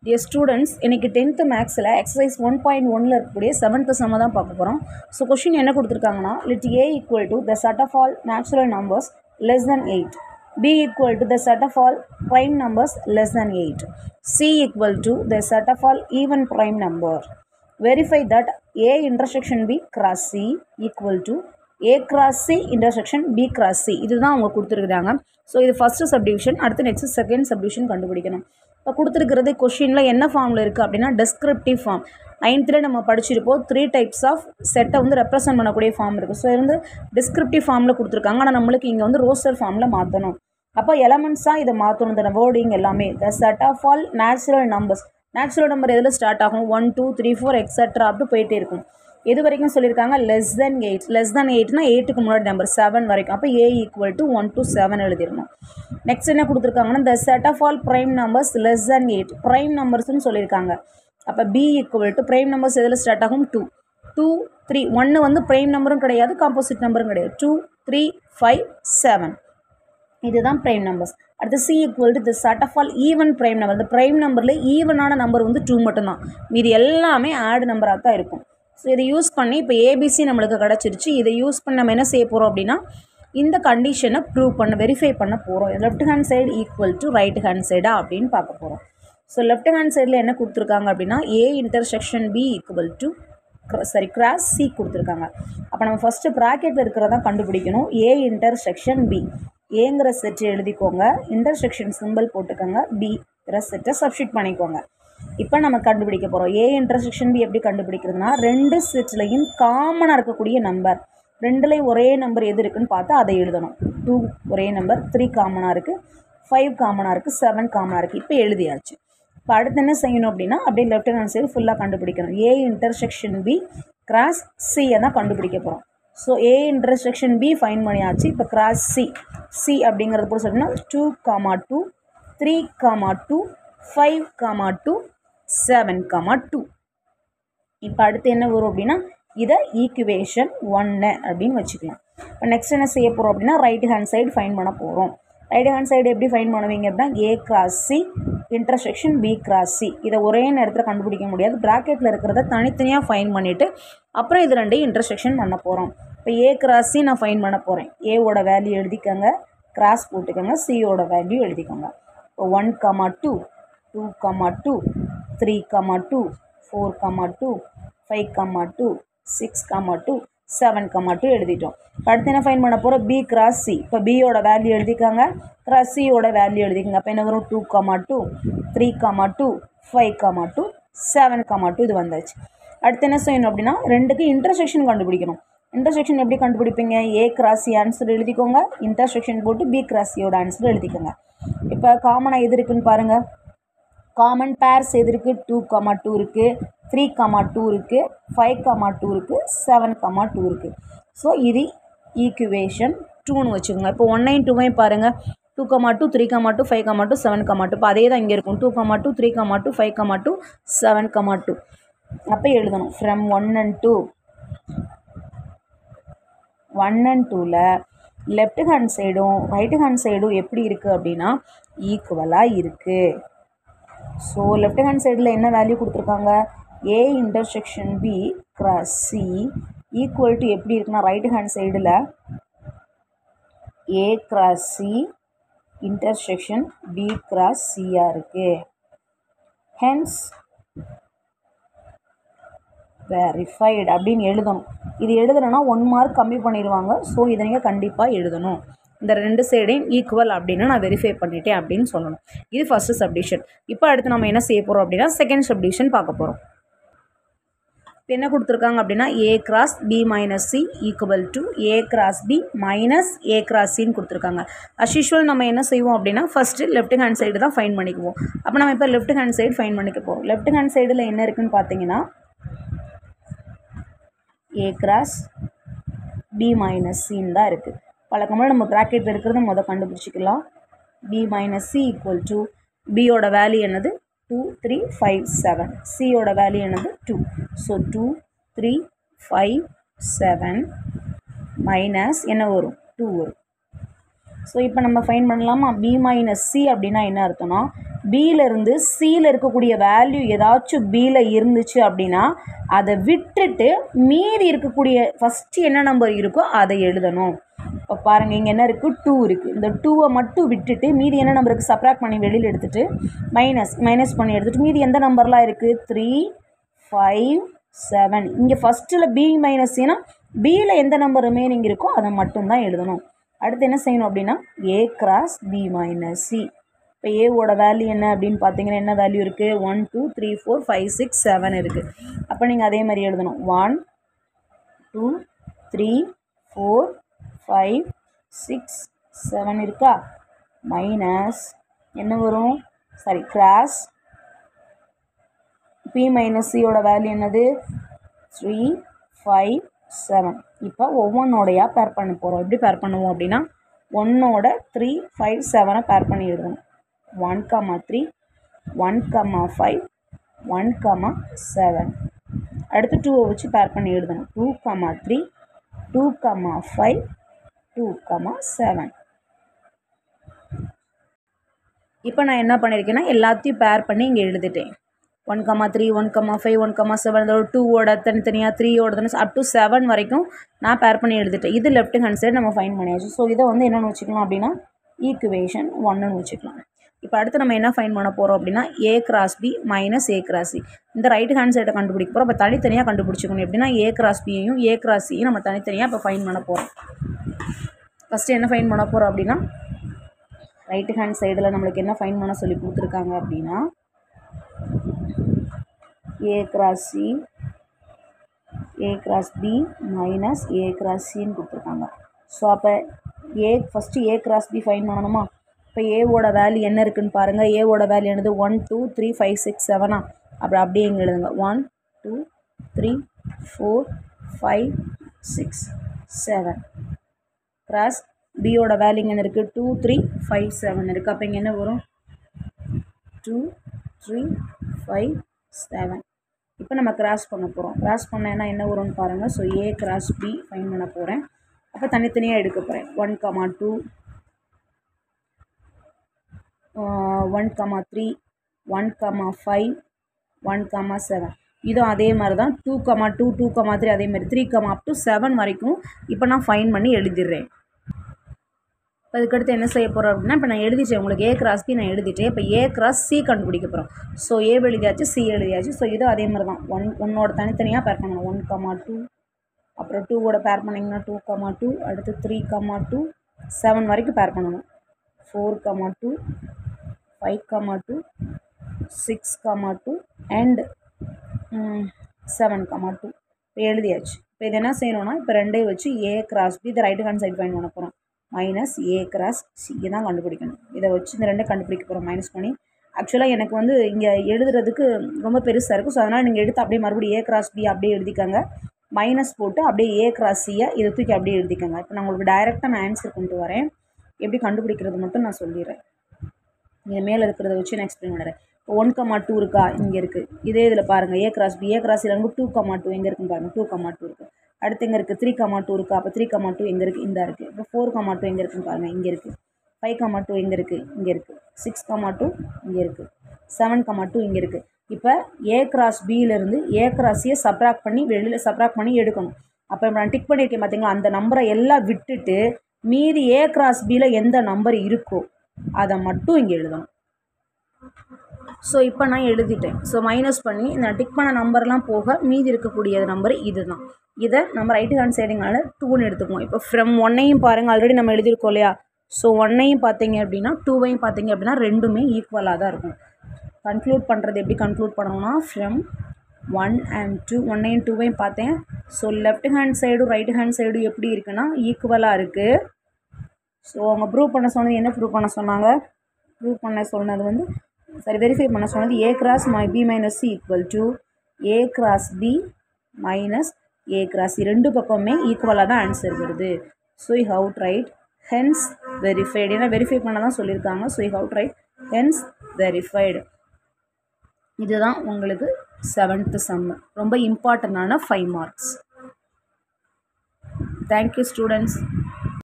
Dear students, இன்னைக்கு 10th மேக்ஸில் exercise 1.1ல் இருக்கக்கூடிய 7th சம்ம தான் பார்க்க போகிறோம். ஸோ கொஷின் என்ன கொடுத்துருக்காங்கன்னா, let a equal to the set of all natural numbers less than 8, b equal to the set of all prime numbers less than 8, c equal to the set of all even prime number. Verify that a intersection b cross c equal to a cross c intersection b cross c. இதுதான் அவங்க கொடுத்துருக்குறாங்க. So இது first subdivision, அடுத்து next second subdivision கண்டுபிடிக்கணும். இப்போ கொடுத்துருக்கிறது கொஷினில் என்ன ஃபார்மில் இருக்குது அப்படின்னா டெஸ்கிரிப்டிவ் ஃபார்ம். 9th நம்ம படிச்சிருப்போம் 3 டைப்ஸ் ஆஃப் செட்டை வந்து ரெப்ரசென்ட் பண்ணக்கூடிய ஃபார்ம் இருக்குது. ஸோ இது வந்து டிஸ்கிரிப்டிவ் ஃபார்மில் கொடுத்துருக்காங்க. ஆனால் நம்மளுக்கு இங்கே வந்து ரோஸ்டர் ஃபார்மில் மாற்றணும். அப்போ எலமெண்ட்ஸாக இதை மாற்றணும். இந்த வேர்டிங் எல்லாமே the set of all natural numbers. Natural number எதில் ஸ்டார்ட் ஆகும்? 1 2 3 4 எக்ஸெட்ரா அப்படி போயிட்டே இருக்கும். எது வரைக்கும் சொல்லியிருக்காங்க? Less than 8. லெஸ் தென் 8னா 8க்கு முன்னாடி நம்பர் 7 வரைக்கும். அப்போ a ஈக்குவல் டு 1 to 7 எழுதிடணும். நெக்ஸ்ட் என்ன கொடுத்துருக்காங்கன்னா the set of all prime numbers less than 8. Prime நம்பர்ஸ்னு சொல்லியிருக்காங்க. அப்போ b equal to prime numbers எதில் ஸ்டார்ட் ஆகும்? 2 2 3. 1 வந்து ப்ரைம் நம்பரும் கிடையாது, காம்போசிட் நம்பரும் கிடையாது. 2 3 5 7 இதுதான் ப்ரைம் நம்பர்ஸ். அடுத்து c equal to the set of all even prime number. இந்த ப்ரைம் நம்பரில் ஈவனான நம்பர் வந்து 2 மட்டும்தான், மீது எல்லாமே ஆட் நம்பராக தான் இருக்கும். ஸோ இதை யூஸ் பண்ணி இப்போ ஏபிசி நம்மளுக்கு கிடச்சிருச்சு. இதை யூஸ் பண்ணி நம்ம என்ன செய்ய போகிறோம் அப்படின்னா இந்த கண்டிஷனை ப்ரூவ் பண்ண வெரிஃபை பண்ண போகிறோம். Left hand side equal to right hand சைடா அப்படின்னு பார்க்க போகிறோம். ஸோ லெஃப்ட் ஹேண்ட் சைடில் என்ன கொடுத்துருக்காங்க அப்படின்னா A intersection B equal to cross C கொடுத்துருக்காங்க. அப்போ நம்ம ஃபஸ்ட்டு ப்ராக்கெட்டில் இருக்கிறதா கண்டுபிடிக்கணும். ஏ இன்டர்செக்ஷன் பி, ஏங்கிற செட்டை எழுதிக்கோங்க, இன்டர்செக்ஷன் சிம்பிள் போட்டுக்கோங்க, பிங்கிற செட்டை சப்ஸ்டிட் பண்ணிக்கோங்க. இப்போ நம்ம கண்டுபிடிக்க போகிறோம் ஏ இன்டர்செக்ஷன் பி. எப்படி கண்டுபிடிக்கிறதுனா ரெண்டு செட்லையும் காமனாக இருக்கக்கூடிய நம்பர், ரெண்டுலேயும் ஒரே நம்பர் எது இருக்குன்னு பார்த்தா அதை எழுதணும். 2 ஒரே நம்பர், 3 காமனாக இருக்குது, 5 காமனாக இருக்குது, 7 காமனாக இருக்குது. இப்போ எழுதியாச்சு. இப்போ அடுத்து என்ன செய்யணும் அப்படின்னா அப்படியே லெஃப்ட் ஹேண்ட் சைடு ஃபுல்லாக கண்டுபிடிக்கணும். ஏ இன்டர்செக்ஷன் பி கிராஸ் சியை தான் கண்டுபிடிக்க போகிறோம். So A intersection B find பண்ணியாச்சு. இப்போ கிராஸ் சி, சி அப்படிங்கிறது கூட சொன்னோம்னா 2, 2 3, 2 5, 2 7, 2. இப்போ அடுத்து என்ன வரும் அப்படின்னா இதை ஈக்குவேஷன் 1 அப்படின்னு வச்சுக்கலாம். இப்போ நெக்ஸ்ட் என்ன செய்ய போகிறோம் அப்படின்னா ரைட் ஹேண்ட் சைடு ஃபைன் பண்ண போகிறோம். ரைட் ஹேண்ட் சைடு எப்படி ஃபைன் பண்ணுவீங்க அப்படின்னா A cross C intersection B cross C. இதை ஒரே நேரத்தில் கண்டுபிடிக்க முடியாது, ப்ராக்கெட்டில் இருக்கிறத தனித்தனியாக ஃபைன் பண்ணிவிட்டு அப்புறம் இது ரெண்டையும் இன்டர்செக்ஷன் பண்ண போகிறோம். இப்போ ஏ கிராஸ் சி நான் ஃபைன் பண்ண போகிறேன். ஏவோட வேல்யூ எழுதிக்கோங்க, கிராஸ் போட்டுக்கோங்க, சியோட வேல்யூ எழுதிக்கோங்க. இப்போ 1, 2 2, 2 3, 2 4, 2 5, 2 6, 2 7, 2 எழுதிட்டோம். அடுத்து என்ன ஃபைன் பண்ண போகிறோம்? B cross C. இப்போ பியோட வேல்யூ எழுதிக்காங்க, கிராஸ் சியோட வேல்யூ எழுதிக்கோங்க. அப்போ என்ன வரும்? 2, 2 3, 2 5, 2 7, 2 இது வந்துச்சு. அடுத்து என்ன செய்யணும் அப்படின்னா ரெண்டுக்கு இன்டர்செக்ஷன் கண்டுபிடிக்கணும். இன்டர்செக்ஷன் எப்படி கண்டுபிடிப்பீங்க? ஏ கிராஸ் சி ஆன்சர் எழுதிக்கோங்க, இன்டர்செக்ஷன் போட்டு பி கிராஸ் சியோட ஆன்சர் எழுதிக்கோங்க. இப்போ காமனாக எது இருக்குன்னு பாருங்கள். காமன் பேர்ஸ் எது இருக்குது? 2, 2 இருக்குது, 3, 2 இருக்குது, 5, 2 இருக்குது, 7, 2 இருக்குது. ஸோ இது ஈக்குவேஷன் 2ன்னு வச்சுக்கோங்க. இப்போ 1 2 பாருங்கள். 2, 2 3, 2 5, 2 7, 2. இப்போ அதே தான் இங்கே இருக்கும். 2, 2 3, 2 5, 2 7, 2. அப்போ எழுதணும் ஃப்ரம் 1 and 2. 1 and 2ல் லெஃப்ட் ஹேண்ட் சைடும் ரைட் ஹேண்ட் சைடும் எப்படி இருக்குது அப்படின்னா ஈக்குவலாக இருக்குது. ஸோ லெஃப்ட் ஹேண்ட் சைடில் என்ன வேல்யூ கொடுத்துருக்காங்க? A intersection B cross C equal to எப்படி இருக்குன்னா ரைட் ஹேண்ட் சைடில் A cross C intersection B cross சியாக இருக்குது. ஹென்ஸ் வெரிஃபைடு அப்படின்னு எழுதணும். இது எழுதணும்னா 1 மார்க் கம்மி பண்ணிடுவாங்க. ஸோ இதை நீங்கள் கண்டிப்பாக எழுதணும். இந்த ரெண்டு சைடையும் ஈக்குவல் அப்படின்னு நான் வெரிஃபை பண்ணிட்டேன் அப்படின்னு சொல்லணும். இது ஃபஸ்ட்டு சப்டிவிஷன். இப்போ அடுத்து நம்ம என்ன செய்ய போகிறோம் அப்படின்னா செகண்ட் சப்டிவிஷன் பார்க்க போகிறோம். இப்போ என்ன கொடுத்துருக்காங்க அப்படின்னா A cross B minus C equal to A cross B minus A cross சின்னு கொடுத்துருக்காங்க. அஸ் யூஷுவல் நம்ம என்ன செய்வோம் அப்படின்னா ஃபஸ்ட்டு லெஃப்ட் ஹேண்ட் சைடு தான் ஃபைன் பண்ணிக்குவோம். அப்போ நம்ம இப்போ லெஃப்ட் ஹேண்ட் சைடு ஃபைன் பண்ணிக்க போகிறோம். லெஃப்ட் ஹேண்ட் சைடில் என்ன இருக்குதுன்னு பார்த்தீங்கன்னா ஏ கிராஸ் பி மைனஸ் சின்னு தான் இருக்குது. வழக்கமாக நம்ம ப்ராக்கெட்டில் இருக்கிறத கண்டுபிடிச்சிக்கலாம். B minus C equal to பியோட வேல்யூ என்னது? 2 3 5 7. சியோட வேல்யூ என்னது? 2. ஸோ 2 3 5 7 மைனஸ் என்ன வரும்? 2 வரும். ஸோ இப்போ நம்ம ஃபைன் பண்ணலாமா? பி மைனஸ் சி அப்படின்னா என்ன அர்த்தம்னா பியிலேருந்து சியில் இருக்கக்கூடிய வேல்யூ ஏதாச்சும் பியில் இருந்துச்சு அப்படின்னா அதை விட்டுட்டு மீதி இருக்கக்கூடிய ஃபஸ்ட்டு என்ன நம்பர் இருக்கோ அதை எழுதணும். இப்போ பாருங்கள், இங்கே என்ன இருக்குது, 2 இருக்குது. இந்த 2வை மட்டும் விட்டுட்டு மீதி என்ன நம்பருக்கு சப்ராக்ட் பண்ணி வெளியில் எடுத்துகிட்டு மைனஸ் பண்ணி எடுத்துகிட்டு மீதி எந்த நம்பர்லாம் இருக்குது, 3, 5, 7. இங்கே ஃபஸ்ட்டில் பி மைனஸ் ஏன்னா பியில் எந்த நம்பர் ரிமைனிங் இருக்கோ அதை மட்டும்தான் எழுதணும். அடுத்து என்ன செய்யணும் அப்படின்னா A cross B minus C. இப்போ ஏவோட வேல்யூ என்ன அப்படின்னு பார்த்தீங்கன்னா என்ன வேல்யூ இருக்குது, 1, 2, 3, 4, 5, 6, 7 இருக்குது. அப்போ நீங்கள் அதே மாதிரி எழுதணும், 1, 2, 3, 4, 5, 6, 7 இருக்கா, மைனஸ் என்ன வரும், கிராஸ் பி மைனஸ் சியோட வேல்யூ என்னது, 3, 5, 7. இப்போ ஒவ்வொன்றோடையா பேர் பண்ண போகிறோம். எப்படி பேர் பண்ணுவோம் அப்படின்னா 1ஓட 3, 5, 7 பேர் பண்ணி எழுதணும். 1, 3, 1, 5, 1, 7. அடுத்து 2 வச்சு பேர் பண்ணி எழுதணும். 2, 3, 2, 5, 2, 7. இப்போ நான் என்ன பண்ணியிருக்கேன்னா எல்லாத்தையும் பேர் பண்ணி இங்கே எழுதிட்டேன். 1, 3, 1, 5, 1, 7, அதோட 2ஓட தனித்தனியாக 3ஓட தனி அப் டு 7 வரைக்கும் நான் பேர் பண்ணி எழுதிட்டேன். இது லெஃப்ட் ஹேண்ட் சைடு நம்ம ஃபைன் பண்ணியாச்சு. ஸோ இதை வந்து என்னென்னு வச்சுக்கலாம் அப்படின்னா ஈக்குவேஷன் 1ன்னு வச்சுக்கலாம். இப்போ அடுத்து நம்ம என்ன ஃபைன் பண்ண போகிறோம் அப்படின்னா A cross B minus A cross C. இந்த ரைட் ஹேண்ட் சைடை கண்டுபிடிக்க போகிறோம். இப்போ தனித்தனியாக கண்டுபிடிச்சிக்கணும். எப்படின்னா ஏ கிராஸ் பியையும் ஏ கிராஸ் சியும் நம்ம தனித்தனியாக இப்போ ஃபைன் பண்ண போகிறோம். ஃபஸ்ட்டு என்ன ஃபைன் பண்ண போகிறோம் அப்படின்னா ரைட் ஹேண்ட் சைடில் நம்மளுக்கு என்ன ஃபைன் பண்ண சொல்லி கொடுத்துருக்காங்க அப்படின்னா A cross C, A cross B minus A cross சின்னு கொடுத்துருக்காங்க. ஸோ அப்போ first A cross B find பண்ணணுமா? இப்போ ஏவோட வேல்யூ என்ன இருக்குதுன்னு பாருங்கள். ஏவோட வேல்யூ என்னது, 1, 2, 3, 5, 6, 7. அப்புறம் அப்படியே இங்கே எழுதுங்க, 1, 2, 3, 4, 5, 6, 7. கிராஸ் பியோட வேல்யூ என்ன இருக்குது, 2, 3, 5, 7 இருக்குது. அப்போ இங்கே என்ன வரும், 2, 3, 5, 7. இப்போ நம்ம கிராஸ் பண்ண போகிறோம். கிராஸ் பண்ணேன்னா என்ன வரும்னு பாருங்கள். So A cross B find பண்ண போகிறேன். அப்போ தனித்தனியாக எடுக்க போகிறேன். 1, 2, 1, 3, 1, 5, 1, 7. இதுவும் அதே மாதிரி தான் 2, 2, 2, 3 அதே மாதிரி 3, up to 7 வரைக்கும் இப்போ நான் ஃபைன் பண்ணி எழுதிடுறேன். இப்போ அதுக்கடுத்து என்ன செய்ய போகிறோம் அப்படின்னா இப்போ நான் எழுதிட்டேன். உங்களுக்கு ஏ கிராஸ் பி நான் எழுதிட்டேன். இப்போ ஏ கிராஸ் சி கண்டுபிடிக்க போகிறோம். ஸோ ஏ எழுதியாச்சு, சி எழுதியாச்சு. ஸோ இதுவும் அதே மாதிரி தான். ஒன்னோட தனித்தனியாக பேர் பண்ணணும். 1, 2, அப்புறம் 2ஓட பேர் பண்ணிங்கன்னா 2, 2, அடுத்து 3, 2, 7 வரைக்கும் பேர் பண்ணணும். 4, 2, 5, 2, 6, 2 and 7, 2 இப்போ எழுதியாச்சு. இப்போ இது என்ன செய்யணும்னா இப்போ ரெண்டையும் வச்சு ஏ கிராஸ் பி இதை ரைட் ஹேண்ட் சைடு ஃபைன் பண்ண போகிறோம். மைனஸ் ஏ கிராஸ் சி தான் கண்டுபிடிக்கணும். இதை வச்சு இந்த ரெண்டை கண்டுபிடிக்க போகிறோம் மைனஸ் பண்ணி. ஆக்சுவலாக எனக்கு வந்து இங்கே எழுதுறதுக்கு ரொம்ப பெருசாக இருக்கும். ஸோ அதனால் நீங்கள் எடுத்து அப்படியே மறுபடியும் ஏ கிராஸ் பி அப்படியே எழுதிக்கங்க. மைனஸ் போட்டு அப்படியே ஏ கிராஸ் சியை இதை தூக்கி அப்படியே எழுதிக்கங்க. இப்போ நான் உங்களுக்கு டைரெக்டாக நான் ஆன்சர் கொண்டு வரேன். எப்படி கண்டுபிடிக்கிறது மட்டும் நான் சொல்லிடுறேன். இங்கே மேலே இருக்கிறத வச்சு நான் எக்ஸ்பிளைன் பண்ணுறேன். இப்போ 1, 2 இருக்கா, இங்கே இருக்குது. இதே இதில் பாருங்கள் ஏ கிராஸ் பி, ஏ கிராஸில் வந்து 2, 2 எங்கே இருக்குன்னு பாருங்கள். 2, 2 இருக்குது. அடுத்து எங்கே இருக்குது, 3, 2 இருக்கா. அப்போ 3, 2 எங்கே இருக்குது, இந்த இருக்குது. இப்போ 4, 2 எங்கே இருக்குன்னு பாருங்கள், இங்கே இருக்குது. 5, 2 எங்கே இருக்குது, இங்கே இருக்குது. 6, 2 இங்கே இருக்குது. 7, 2 இங்கே இருக்குது. இப்போ ஏ கிராஸ் பியிலேருந்து ஏ கிராஸியை சப்ராக்ட் பண்ணி வெளியில் சப்ராக்ட் பண்ணி எடுக்கணும். அப்போ இப்போ நான் டிக் பண்ணியிருக்கேன் பார்த்தீங்களா, அந்த நம்பரை எல்லாம் விட்டுட்டு மீதி ஏ கிராஸ் பியில் எந்த நம்பர் இருக்கோ அதை மட்டும் இங்கே எழுதணும். ஸோ இப்போ நான் எழுதிட்டேன். ஸோ மைனஸ் பண்ணி நான் டிக் பண்ண நம்பர்லாம் போக மீதி இருக்கக்கூடிய நம்பர் இது தான். இதை நம்ம ரைட் ஹேண்ட் சைடுங்கால 2ன்னு எடுத்துக்குவோம். இப்போ ஃப்ரம் 1ஐயும் பாருங்கள், ஆல்ரெடி நம்ம எழுதியிருக்கோம் இல்லையா. ஸோ 1ஐயும் பார்த்தீங்க அப்படின்னா 2வையும் பார்த்தீங்க அப்படின்னா ரெண்டுமே ஈக்குவலாக தான் இருக்கும். கன்க்ளூட் பண்ணுறது எப்படி கன்க்ளூட் பண்ணணும்னா ஃப்ரம் 1 and 2, 1ஐயும் 2வையும் பார்த்தேன். ஸோ லெஃப்ட் ஹேண்ட் சைடும் ரைட் ஹேண்ட் சைடும் எப்படி இருக்குன்னா ஈக்குவலாக இருக்குது. ஸோ அவங்க ப்ரூவ் பண்ண சொன்னது என்ன ப்ரூவ் பண்ண சொன்னாங்க, வெரிஃபை பண்ண சொன்னது A cross B minus C equal to A cross B minus A cross C. ரெண்டு பக்கமே ஈக்குவலாக தான் ஆன்சர் வருது. So you have to write hence verified. ஏன்னா வெரிஃபை பண்ண தான் சொல்லியிருக்காங்க. So you have to write hence verified. இதுதான் உங்களுக்கு 7th சம். ரொம்ப இம்பார்ட்டண்டான 5 marks. Thank you students.